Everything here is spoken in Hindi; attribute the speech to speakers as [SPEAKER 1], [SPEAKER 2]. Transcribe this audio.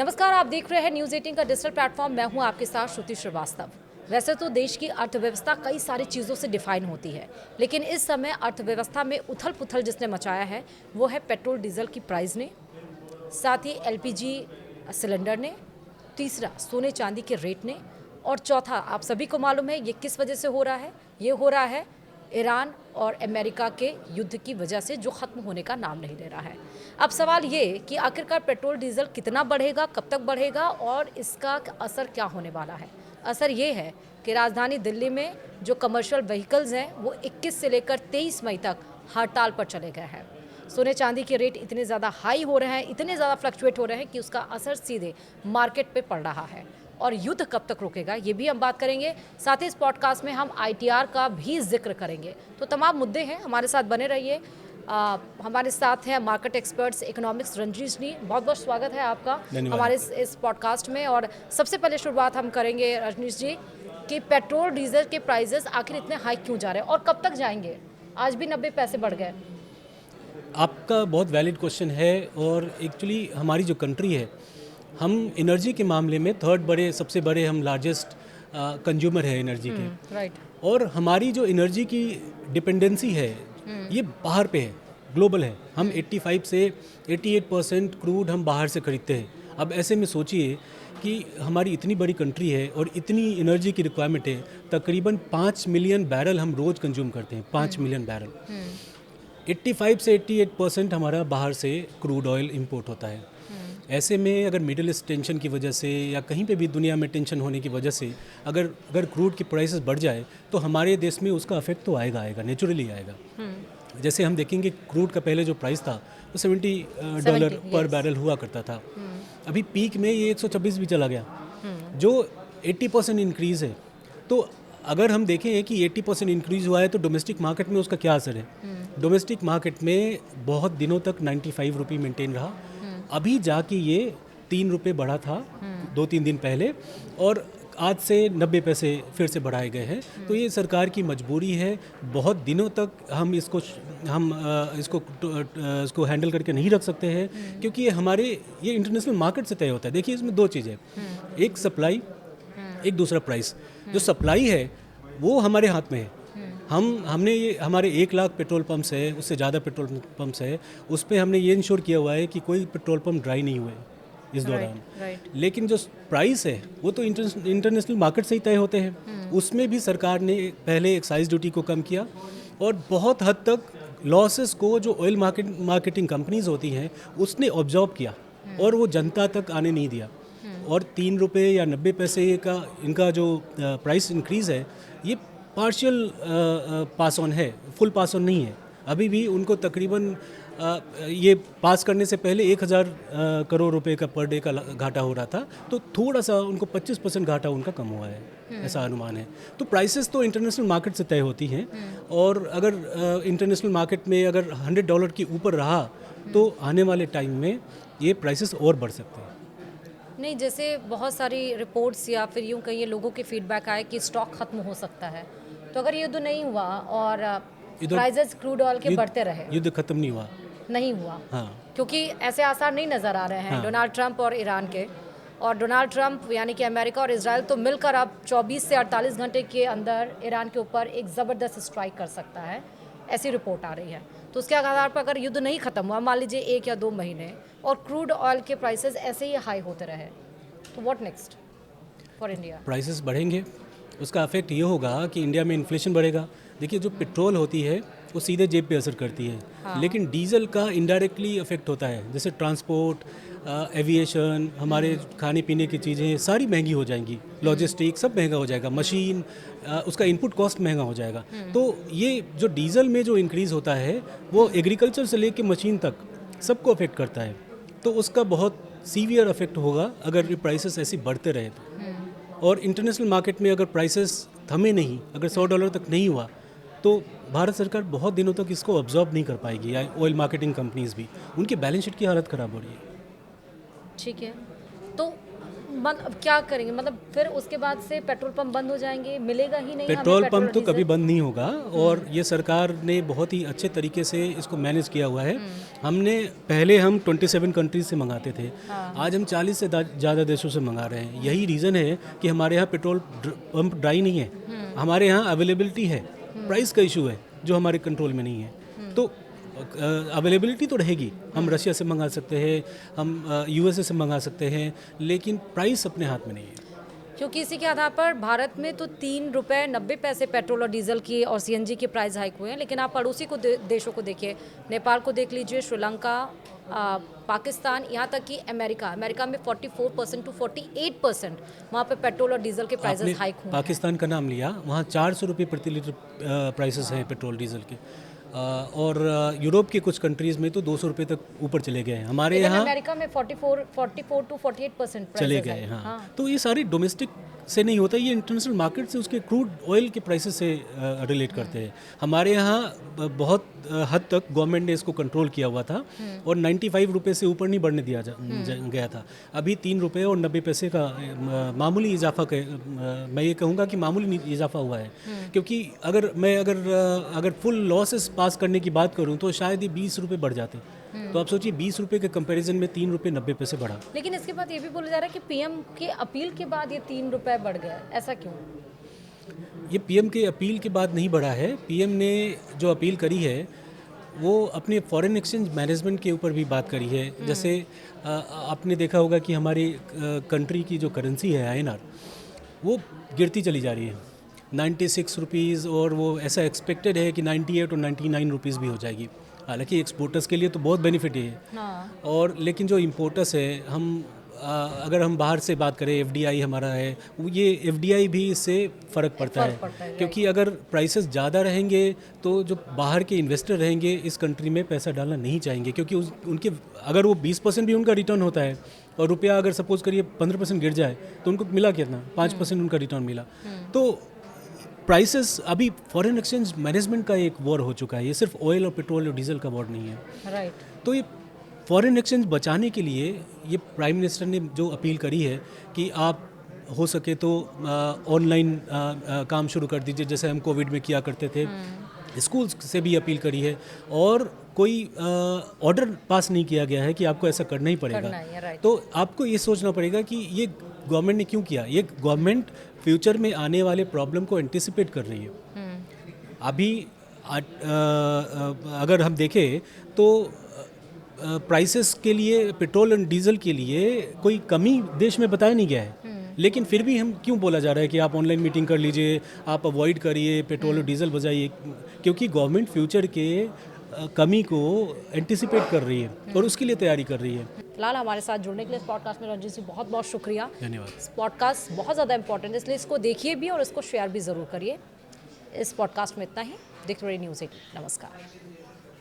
[SPEAKER 1] नमस्कार, आप देख रहे हैं न्यूज़ 18 का डिजिटल प्लेटफॉर्म। मैं हूं आपके साथ श्रुति श्रीवास्तव। वैसे तो देश की अर्थव्यवस्था कई सारी चीज़ों से डिफाइन होती है, लेकिन इस समय अर्थव्यवस्था में उथल पुथल जिसने मचाया है वो है पेट्रोल डीजल की प्राइस ने, साथ ही एलपीजी सिलेंडर ने, तीसरा सोने चांदी के रेट ने, और चौथा आप सभी को मालूम है ये किस वजह से हो रहा है। ये हो रहा है ईरान और अमेरिका के युद्ध की वजह से, जो ख़त्म होने का नाम नहीं ले रहा है। अब सवाल ये कि आखिरकार पेट्रोल डीजल कितना बढ़ेगा, कब तक बढ़ेगा और इसका असर क्या होने वाला है। असर ये है कि राजधानी दिल्ली में जो कमर्शियल व्हीकल्स हैं वो 21 से लेकर 23 मई तक हड़ताल पर चले गए हैं। सोने चांदी के रेट इतने ज़्यादा हाई हो रहे हैं, इतने ज़्यादा फ्लक्चुएट हो रहे हैं कि उसका असर सीधे मार्केट पे पड़ रहा है। और युद्ध कब तक रुकेगा ये भी हम बात करेंगे। साथ ही इस पॉडकास्ट में हम आईटीआर का भी जिक्र करेंगे। तो तमाम मुद्दे हैं, हमारे साथ बने रहिए। हमारे साथ हैं मार्केट एक्सपर्ट्स इकोनॉमिक्स रंजीश जी, बहुत बहुत स्वागत है आपका हमारे इस पॉडकास्ट में। और सबसे पहले शुरुआत हम करेंगे रजनीश जी कि पेट्रोल डीजल के प्राइजेस आखिर इतने हाई क्यों जा रहे हैं और कब तक जाएंगे। आज भी 90 पैसे बढ़ गए।
[SPEAKER 2] आपका बहुत वैलिड क्वेश्चन है। और एक्चुअली हमारी जो कंट्री है, हम एनर्जी के मामले में सबसे बड़े हम लार्जेस्ट कंज्यूमर है एनर्जी के।
[SPEAKER 1] राइट।
[SPEAKER 2] और हमारी जो एनर्जी की डिपेंडेंसी है ये बाहर पे है, ग्लोबल है। हम 85 से 88% क्रूड हम बाहर से खरीदते हैं। अब ऐसे में सोचिए कि हमारी इतनी बड़ी कंट्री है और इतनी एनर्जी की रिक्वायरमेंट है, तकरीबन 5 मिलियन बैरल हम रोज़ कंज्यूम करते हैं। 5 मिलियन बैरल। 85 से 88% हमारा बाहर से क्रूड ऑयल इंपोर्ट होता है। ऐसे में अगर मिडिल ईस्ट टेंशन की वजह से या कहीं पे भी दुनिया में टेंशन होने की वजह से अगर क्रूड की प्राइसेस बढ़ जाए तो हमारे देश में उसका इफेक्ट तो आएगा, नेचुरली आएगा। जैसे हम देखेंगे क्रूड का पहले जो प्राइस था वो $70 पर बैरल हुआ करता था। अभी पीक में ये 126 भी चला गया, जो 80% इंक्रीज़ है। तो अगर हम देखें कि 80% इंक्रीज़ हुआ है तो डोमेस्टिक मार्केट में उसका क्या असर है। डोमेस्टिक मार्केट में बहुत दिनों तक 95 रुपये मेंटेन रहा। अभी जाके ये 3 रुपये बढ़ा था 2-3 दिन पहले, और आज से 90 पैसे फिर से बढ़ाए गए हैं। तो ये सरकार की मजबूरी है। बहुत दिनों तक हम इसको हैंडल करके नहीं रख सकते हैं, क्योंकि ये इंटरनेशनल मार्केट से तय होता है। देखिए इसमें दो चीज़ें, एक सप्लाई, एक दूसरा प्राइस। जो सप्लाई है वो हमारे हाथ में है। हमने ये हमारे 1 लाख पेट्रोल पंप्स है, उससे ज़्यादा पेट्रोल पंप्स है, उस पर हमने ये इंश्योर किया हुआ है कि कोई पेट्रोल पंप ड्राई नहीं हुए इस दौरान। लेकिन जो प्राइस है वो तो इंटरनेशनल मार्केट से ही तय होते हैं। उसमें भी सरकार ने पहले एक्साइज ड्यूटी को कम किया और बहुत हद तक लॉसेस को जो ऑयल मार्केटिंग कंपनीज होती हैं उसने ऑब्जर्व किया और वो जनता तक आने नहीं दिया। और 3 रुपये या 90 पैसे का इनका जो प्राइस इंक्रीज़ है ये पार्शियल पास ऑन है, फुल पास ऑन नहीं है। अभी भी उनको तकरीबन ये पास करने से पहले 1000 करोड़ रुपए का पर डे का घाटा हो रहा था, तो थोड़ा सा उनको 25% घाटा उनका कम हुआ है, ऐसा अनुमान है। तो प्राइसेस तो इंटरनेशनल मार्केट से तय होती हैं, और अगर इंटरनेशनल मार्केट में अगर $100 के ऊपर रहा तो आने वाले टाइम में ये प्राइसेस और बढ़ सकते हैं।
[SPEAKER 1] नहीं, जैसे बहुत सारी रिपोर्ट्स या फिर यूँ कहिए लोगों के फीडबैक आए कि स्टॉक खत्म हो सकता है, तो अगर युद्ध नहीं हुआ और प्राइसेस क्रूड ऑयल के बढ़ते रहे।
[SPEAKER 2] युद्ध खत्म नहीं हुआ।
[SPEAKER 1] हाँ, क्योंकि ऐसे आसार नहीं नज़र आ रहे हैं। हाँ। डोनाल्ड ट्रंप और ईरान के, और डोनाल्ड ट्रंप यानी कि अमेरिका और इजराइल तो मिलकर अब 24 से 48 घंटे के अंदर ईरान के ऊपर एक ज़बरदस्त स्ट्राइक कर सकता है, ऐसी रिपोर्ट आ रही है। तो उसके आधार पर अगर युद्ध नहीं खत्म हुआ, मान लीजिए 1 या 2 महीने, और क्रूड ऑयल के प्राइसेस ऐसे ही हाई होते रहे, तो what next for India.
[SPEAKER 2] Prices बढ़ेंगे, उसका इफेक्ट ये होगा कि इंडिया में इन्फ्लेशन बढ़ेगा। देखिए जो पेट्रोल होती है वो सीधे जेब पे असर करती है। हाँ। लेकिन डीजल का इनडायरेक्टली इफेक्ट होता है, जैसे ट्रांसपोर्ट, एविएशन, हमारे खाने पीने की चीज़ें सारी महंगी हो जाएंगी, लॉजिस्टिक सब महंगा हो जाएगा, मशीन, उसका इनपुट कॉस्ट महंगा हो जाएगा। तो ये जो डीजल में जो इंक्रीज़ होता है वो एग्रीकल्चर से लेके मशीन तक सबको अफेक्ट करता है। तो उसका बहुत सीवियर इफेक्ट होगा अगर ये प्राइसेस ऐसी बढ़ते रहे तो। और इंटरनेशनल मार्केट में अगर प्राइसेस थमे नहीं, अगर $100 तक नहीं हुआ, तो भारत सरकार बहुत दिनों तक इसको ऑब्जर्व नहीं कर पाएगी, या ऑयल मार्केटिंग कंपनीज भी, उनकी बैलेंस शीट की हालत ख़राब हो रही है।
[SPEAKER 1] ठीक है, तो मतलब क्या करेंगे, मतलब फिर उसके बाद से पेट्रोल पंप बंद हो जाएंगे, मिलेगा ही नहीं हमें
[SPEAKER 2] पेट्रोल पंप तो
[SPEAKER 1] डीजल?
[SPEAKER 2] कभी बंद नहीं होगा और ये सरकार ने बहुत ही अच्छे तरीके से इसको मैनेज किया हुआ है। हमने पहले हम 27 कंट्रीज से मंगाते थे, आज हम 40 से ज़्यादा देशों से मंगा रहे हैं। यही रीज़न है कि हमारे यहाँ पेट्रोल पंप ड्राई नहीं है, हमारे यहाँ अवेलेबिलिटी है, प्राइस का इशू है जो हमारे कंट्रोल में नहीं है। तो अवेलेबिलिटी तो रहेगी, हम रशिया से मंगा सकते हैं, हम यूएसए से मंगा सकते हैं, लेकिन प्राइस अपने हाथ में नहीं है।
[SPEAKER 1] क्योंकि इसी के आधार पर भारत में तो 3 रुपये 90 पैसे पेट्रोल और डीजल की और सीएनजी के प्राइस हाइक हुए हैं, लेकिन आप पड़ोसी को देशों को देखिए, नेपाल को देख लीजिए, श्रीलंका, पाकिस्तान, यहाँ तक कि अमेरिका में 44% टू 48% वहाँ पे पेट्रोल और डीजल के प्राइसेस हाइक हुए हैं।
[SPEAKER 2] पाकिस्तान का नाम लिया, वहाँ 400 रुपये प्रति लीटर प्राइसेस हैं पेट्रोल डीजल के। और यूरोप के कुछ कंट्रीज़ में तो 200 रुपये तक ऊपर चले गए हैं। हमारे यहाँ
[SPEAKER 1] अमेरिका में 44 टू 48%
[SPEAKER 2] चले गए। हाँ, तो ये सारी डोमेस्टिक से नहीं होता, ये इंटरनेशनल मार्केट से, उसके क्रूड ऑयल के प्राइसेस से रिलेट करते हैं। हमारे यहाँ बहुत हद तक गवर्नमेंट ने इसको कंट्रोल किया हुआ था और 95 रुपये से ऊपर नहीं बढ़ने दिया गया था। अभी 3 रुपये और 90 पैसे का मामूली इजाफा मैं ये कहूँगा कि मामूली इजाफा हुआ है, क्योंकि अगर फुल लॉसेस पास करने की बात करूँ तो शायद ये 20 रुपये बढ़ जाते। तो आप सोचिए 20 रुपये के कंपैरिजन में 3 रुपये 90 पैसे बढ़ा।
[SPEAKER 1] लेकिन इसके बाद ये भी बोला जा रहा है कि पीएम की अपील के बाद ये 3 रुपये बढ़ गया, ऐसा क्यों?
[SPEAKER 2] ये पीएम के अपील के बाद नहीं बढ़ा है। पीएम ने जो अपील करी है वो अपने फॉरेन एक्सचेंज मैनेजमेंट के ऊपर भी बात करी है। जैसे आपने देखा होगा कि हमारी कंट्री की जो करेंसी है INR, वो गिरती चली जा रही है 96 रुपीज़, और वो ऐसा एक्सपेक्टेड है कि 98 और 99 रुपीज़ भी हो जाएगी। हालांकि एक्सपोर्टर्स के लिए तो बहुत बेनिफिट है और लेकिन जो इम्पोर्टर्स है, अगर हम बाहर से बात करें, FDI हमारा है, ये FDI भी इससे फ़र्क पड़ता है, क्योंकि अगर प्राइसेस ज़्यादा रहेंगे तो जो बाहर के इन्वेस्टर रहेंगे इस कंट्री में पैसा डालना नहीं चाहेंगे, क्योंकि उनके अगर वो 20% भी उनका रिटर्न होता है और रुपया अगर सपोज करिए 15% गिर जाए तो उनको मिला कितना, 5% उनका रिटर्न मिला। तो प्राइसेस अभी फॉरेन एक्सचेंज मैनेजमेंट का एक वॉर हो चुका है, ये सिर्फ ऑयल और पेट्रोल और डीजल का वॉर नहीं है।
[SPEAKER 1] राइट।
[SPEAKER 2] तो ये फॉरेन एक्सचेंज बचाने के लिए ये प्राइम मिनिस्टर ने जो अपील करी है कि आप हो सके तो ऑनलाइन काम शुरू कर दीजिए, जैसे हम कोविड में किया करते थे। स्कूल्स से भी अपील करी है और कोई ऑर्डर पास नहीं किया गया है कि आपको ऐसा करना ही पड़ेगा। तो आपको ये सोचना पड़ेगा कि ये गवर्नमेंट ने क्यों किया। ये गवर्नमेंट फ्यूचर में आने वाले प्रॉब्लम को एंटिसिपेट कर रही है। अभी अगर हम देखें तो प्राइसेस के लिए, पेट्रोल और डीजल के लिए कोई कमी देश में बताया नहीं गया है, लेकिन फिर भी हम क्यों बोला जा रहा है कि आप ऑनलाइन मीटिंग कर लीजिए, आप अवॉइड करिए, पेट्रोल और डीजल बजाइए, क्योंकि गवर्नमेंट फ्यूचर के कमी को एंटिसिपेट कर रही है और उसके लिए तैयारी कर रही है।
[SPEAKER 1] फिलहाल हमारे साथ जुड़ने के लिए इस पॉडकास्ट में रंजीत जी बहुत बहुत शुक्रिया।
[SPEAKER 2] धन्यवाद।
[SPEAKER 1] इस पॉडकास्ट बहुत ज़्यादा इंपॉर्टेंट है, इसलिए इसको देखिए भी और इसको शेयर भी ज़रूर करिए। इस पॉडकास्ट में इतना ही। देखते रहिए न्यूज़ 18। नमस्कार।